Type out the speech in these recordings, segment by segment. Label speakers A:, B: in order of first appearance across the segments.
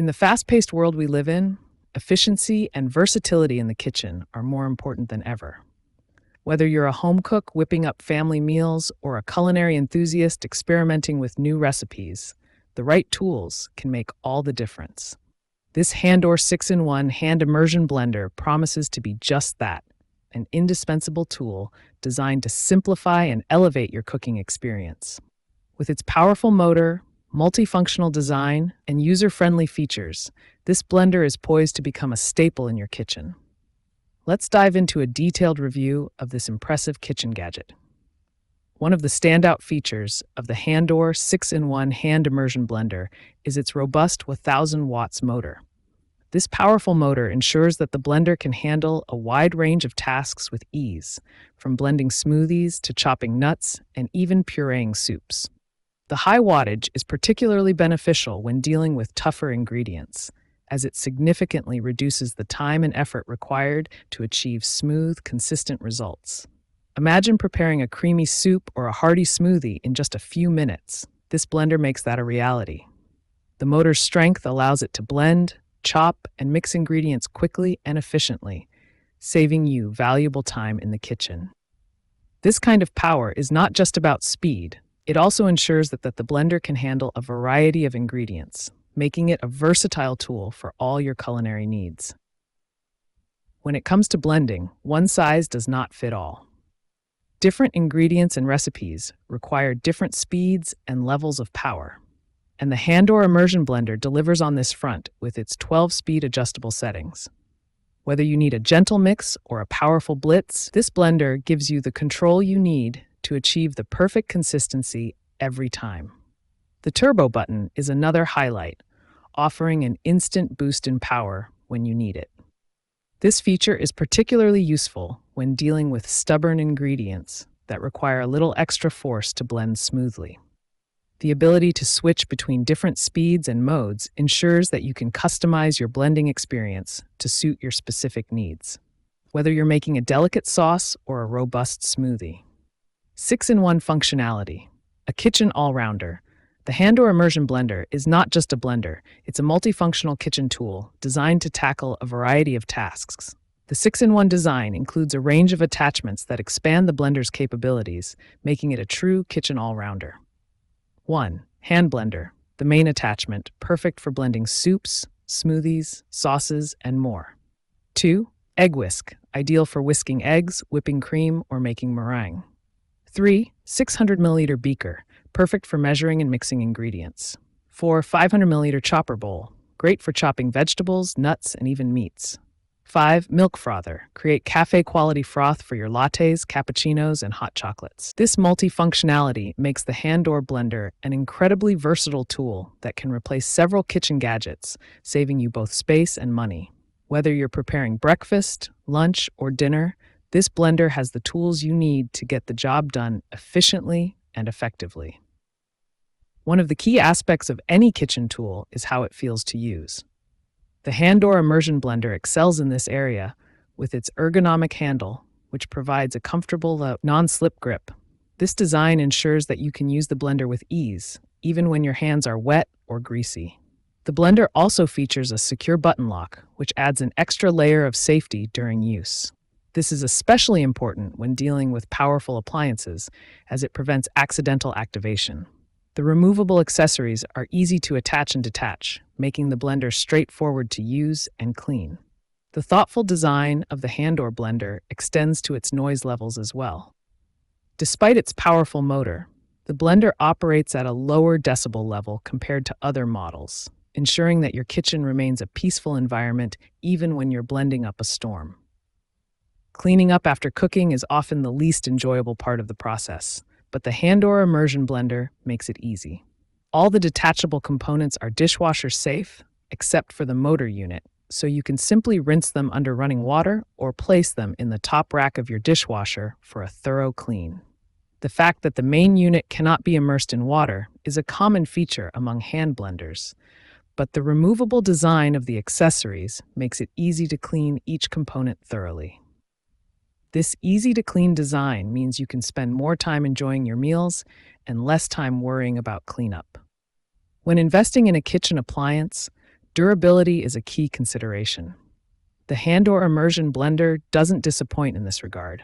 A: In the fast-paced world we live in, efficiency and versatility in the kitchen are more important than ever. Whether you're a home cook whipping up family meals or a culinary enthusiast experimenting with new recipes, the right tools can make all the difference. This Handor 6-in-1 hand immersion blender promises to be just that, an indispensable tool designed to simplify and elevate your cooking experience. With its powerful motor, multifunctional design, and user-friendly features, this blender is poised to become a staple in your kitchen. Let's dive into a detailed review of this impressive kitchen gadget. One of the standout features of the Handor 6-in-1 hand immersion blender is its robust 1,000 watts motor. This powerful motor ensures that the blender can handle a wide range of tasks with ease, from blending smoothies to chopping nuts and even pureeing soups. The high wattage is particularly beneficial when dealing with tougher ingredients, as it significantly reduces the time and effort required to achieve smooth, consistent results. Imagine preparing a creamy soup or a hearty smoothie in just a few minutes. This blender makes that a reality. The motor's strength allows it to blend, chop, and mix ingredients quickly and efficiently, saving you valuable time in the kitchen. This kind of power is not just about speed. It also ensures that the blender can handle a variety of ingredients, making it a versatile tool for all your culinary needs. When it comes to blending, one size does not fit all. Different ingredients and recipes require different speeds and levels of power. And the Handor Immersion Blender delivers on this front with its 12-speed adjustable settings. Whether you need a gentle mix or a powerful blitz, this blender gives you the control you need to achieve the perfect consistency every time. The turbo button is another highlight, offering an instant boost in power when you need it. This feature is particularly useful when dealing with stubborn ingredients that require a little extra force to blend smoothly. The ability to switch between different speeds and modes ensures that you can customize your blending experience to suit your specific needs, whether you're making a delicate sauce or a robust smoothie. 6-in-1 functionality, a kitchen all-rounder. The Handor Immersion Blender is not just a blender, it's a multifunctional kitchen tool designed to tackle a variety of tasks. The 6-in-1 design includes a range of attachments that expand the blender's capabilities, making it a true kitchen all-rounder. 1. Hand blender, the main attachment, perfect for blending soups, smoothies, sauces, and more. 2. Egg whisk, ideal for whisking eggs, whipping cream, or making meringue. 3. 600 milliliter beaker, perfect for measuring and mixing ingredients. 4. 500 milliliter chopper bowl, great for chopping vegetables, nuts, and even meats. 5. Milk frother, create cafe-quality froth for your lattes, cappuccinos, and hot chocolates. This multifunctionality makes the Handor blender an incredibly versatile tool that can replace several kitchen gadgets, saving you both space and money. Whether you're preparing breakfast, lunch, or dinner, this blender has the tools you need to get the job done efficiently and effectively. One of the key aspects of any kitchen tool is how it feels to use. The Handor Immersion Blender excels in this area with its ergonomic handle, which provides a comfortable, non-slip grip. This design ensures that you can use the blender with ease, even when your hands are wet or greasy. The blender also features a secure button lock, which adds an extra layer of safety during use. This is especially important when dealing with powerful appliances, as it prevents accidental activation. The removable accessories are easy to attach and detach, making the blender straightforward to use and clean. The thoughtful design of the Handor blender extends to its noise levels as well. Despite its powerful motor, the blender operates at a lower decibel level compared to other models, ensuring that your kitchen remains a peaceful environment even when you're blending up a storm. Cleaning up after cooking is often the least enjoyable part of the process, but the Handor Immersion Blender makes it easy. All the detachable components are dishwasher safe, except for the motor unit, so you can simply rinse them under running water or place them in the top rack of your dishwasher for a thorough clean. The fact that the main unit cannot be immersed in water is a common feature among hand blenders, but the removable design of the accessories makes it easy to clean each component thoroughly. This easy-to-clean design means you can spend more time enjoying your meals and less time worrying about cleanup. When investing in a kitchen appliance, Durability is a key consideration. The Handor Immersion Blender doesn't disappoint in this regard.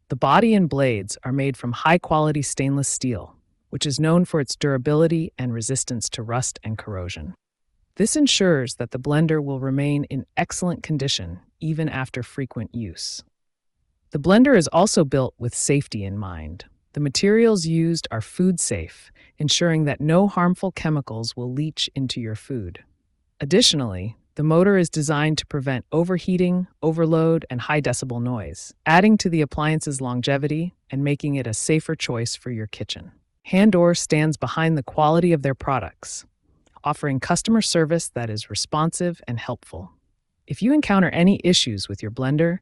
A: The body and blades are made from high-quality stainless steel, which is known for its durability and resistance to rust and corrosion. This ensures that the blender will remain in excellent condition even after frequent use. The blender is also built with safety in mind. The materials used are food safe, ensuring that no harmful chemicals will leach into your food. Additionally, the motor is designed to prevent overheating, overload, and high decibel noise, adding to the appliance's longevity and making it a safer choice for your kitchen. Handor stands behind the quality of their products, offering customer service that is responsive and helpful. If you encounter any issues with your blender,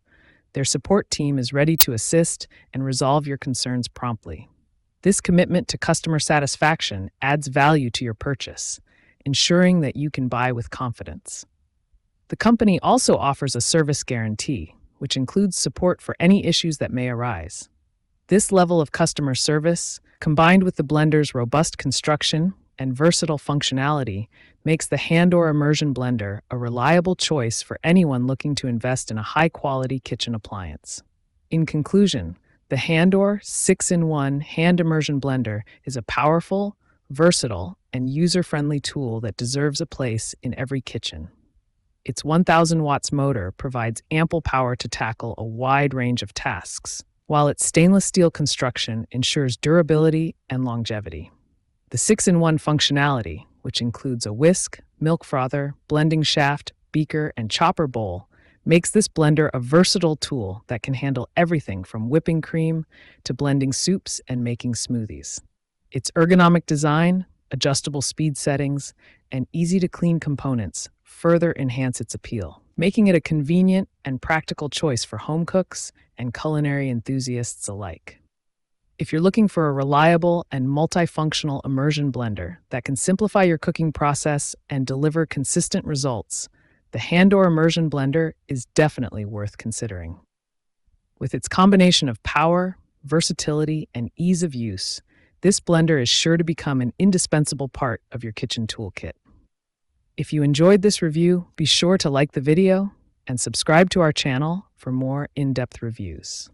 A: their support team is ready to assist and resolve your concerns promptly. This commitment to customer satisfaction adds value to your purchase, ensuring that you can buy with confidence. The company also offers a service guarantee, which includes support for any issues that may arise. This level of customer service, combined with the blender's robust construction and versatile functionality, makes the Handor Immersion Blender a reliable choice for anyone looking to invest in a high-quality kitchen appliance. In conclusion, the Handor 6-in-1 Hand Immersion Blender is a powerful, versatile, and user-friendly tool that deserves a place in every kitchen. Its 1,000 watts motor provides ample power to tackle a wide range of tasks, while its stainless steel construction ensures durability and longevity. The 6-in-1 functionality, which includes a whisk, milk frother, blending shaft, beaker, and chopper bowl, makes this blender a versatile tool that can handle everything from whipping cream to blending soups and making smoothies. Its ergonomic design, adjustable speed settings, and easy-to-clean components further enhance its appeal, making it a convenient and practical choice for home cooks and culinary enthusiasts alike. If you're looking for a reliable and multifunctional immersion blender that can simplify your cooking process and deliver consistent results, the Handor Immersion Blender is definitely worth considering. With its combination of power, versatility, and ease of use, this blender is sure to become an indispensable part of your kitchen toolkit. If you enjoyed this review, be sure to like the video and subscribe to our channel for more in-depth reviews.